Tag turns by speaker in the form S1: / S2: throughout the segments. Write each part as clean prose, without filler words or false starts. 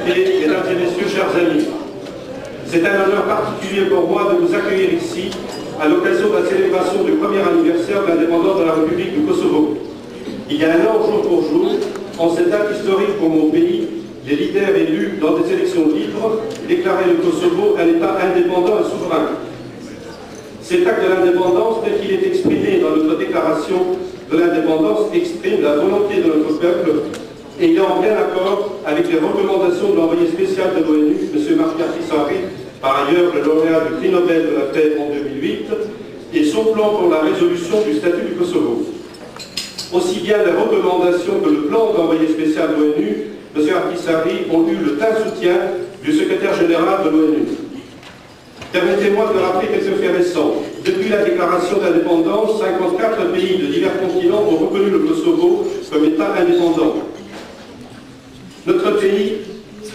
S1: députés, mesdames et messieurs, chers amis, c'est un honneur particulier pour moi de vous accueillir ici à l'occasion de la célébration du premier anniversaire de l'indépendance de la République du Kosovo. Il y a un an, jour pour jour, en cette date historique pour mon pays, les leaders élus dans des élections libres déclaraient le Kosovo un État indépendant et souverain. Cet acte de l'indépendance, tel qu'il est exprimé dans notre déclaration de l'indépendance, exprime la volonté de notre peuple, ayant bien accord avec les recommandations de l'envoyé spécial de l'ONU, M. Marc Ahtisaari, par ailleurs le lauréat du prix Nobel de la paix en 2008, et son plan pour la résolution du statut du Kosovo. Aussi bien les recommandations que le plan de l'envoyé spécial de l'ONU, M. Ahtisaari, ont eu le plein soutien du secrétaire général de l'ONU. Permettez-moi de rappeler quelques faits récents. Depuis la déclaration d'indépendance, 54 pays de divers continents ont reconnu le Kosovo comme État indépendant. Notre pays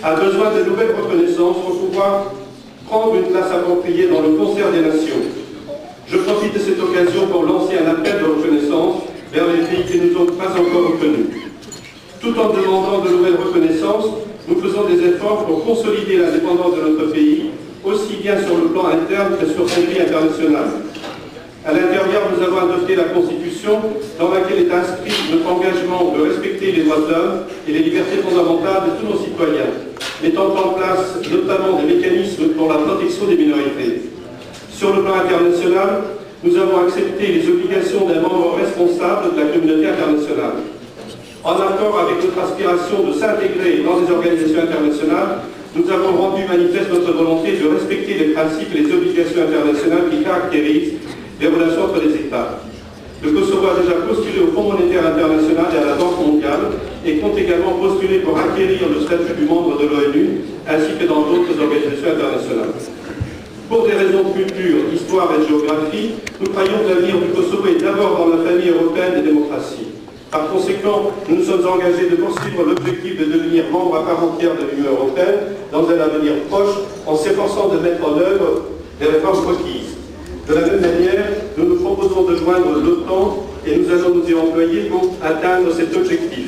S1: a besoin de nouvelles reconnaissances pour pouvoir prendre une place appropriée dans le concert des nations. Je profite de cette occasion pour lancer un appel de reconnaissance vers les pays qui ne nous ont pas encore reconnus. Tout en demandant de nouvelles reconnaissances, nous faisons des efforts pour consolider l'indépendance de notre pays, aussi bien sur le plan interne que sur son plan international. À l'intérieur, nous avons adopté la Constitution dans laquelle est inscrit notre engagement de respecter les droits de l'homme et les libertés fondamentales de tous nos citoyens, mettant en place notamment des mécanismes pour la protection des minorités. Sur le plan international, nous avons accepté les obligations d'un membre responsable de la communauté internationale. En accord avec notre aspiration de s'intégrer dans les organisations internationales, nous avons rendu manifeste notre volonté de respecter les principes et les obligations internationales qui caractérisent les relations entre les États. Le Kosovo a déjà postulé au Fonds monétaire international et à la Banque mondiale et compte également postuler pour acquérir le statut du membre de l'ONU ainsi que dans d'autres organisations internationales. Pour des raisons de culture, d'histoire et de géographie, nous croyons que l'avenir du Kosovo est d'abord dans la famille européenne des démocraties. Par conséquent, nous nous sommes engagés de poursuivre l'objectif de devenir membre à part entière de l'Union européenne dans un avenir proche en s'efforçant de mettre en œuvre les réformes requises. De la même manière, nous nous proposons de joindre l'OTAN et nous allons nous y employer pour atteindre cet objectif.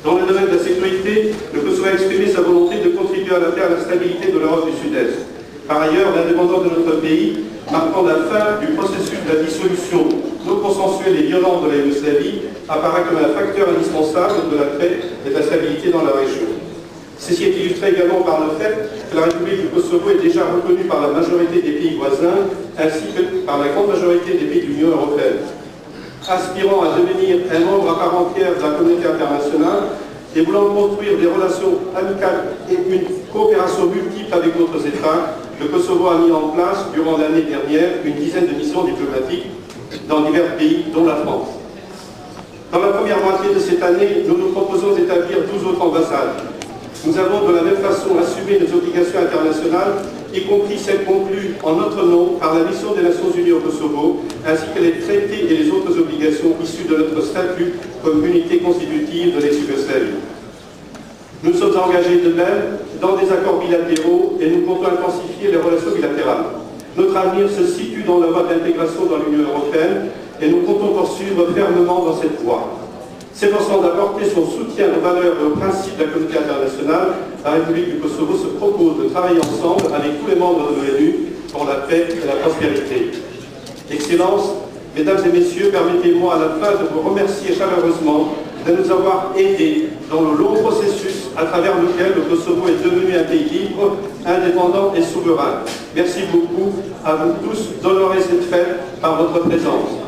S1: Dans le domaine de la sécurité, le Kosovo a exprimé sa volonté de contribuer à la paix et à la stabilité de l'Europe du Sud-Est. Par ailleurs, l'indépendance de notre pays, marquant la fin du processus de la dissolution non consensuelle et violente de la Yougoslavie, apparaît comme un facteur indispensable de la paix et de la stabilité dans la région. Ceci est illustré également par le fait que la République du Kosovo est déjà reconnue par la majorité des pays voisins, ainsi que par la grande majorité des pays de l'Union européenne. Aspirant à devenir un membre à part entière de la communauté internationale et voulant construire des relations amicales et une coopération multiple avec d'autres États, le Kosovo a mis en place, durant l'année dernière, une dizaine de missions diplomatiques dans divers pays, dont la France. Dans la première moitié de cette année, nous nous proposons d'établir 12 autres ambassades. Nous avons de la même façon assumé nos obligations internationales, y compris celles conclues en notre nom par la mission des Nations Unies au Kosovo, ainsi que les traités et les autres obligations issues de notre statut comme unité constitutive de l'ex-Yougoslavie. Nous sommes engagés de même dans des accords bilatéraux et nous comptons intensifier les relations bilatérales. Notre avenir se situe dans la voie de l'intégration dans l'Union européenne et nous comptons poursuivre fermement dans cette voie. S'efforçant d'apporter son soutien aux valeurs et aux principes de la communauté internationale, la République du Kosovo se propose de travailler ensemble avec tous les membres de l'ONU pour la paix et la prospérité. Excellences, Mesdames et Messieurs, permettez-moi à la fin de vous remercier chaleureusement de nous avoir aidés dans le long processus à travers lequel le Kosovo est devenu un pays libre, indépendant et souverain. Merci beaucoup à vous tous d'honorer cette fête par votre présence.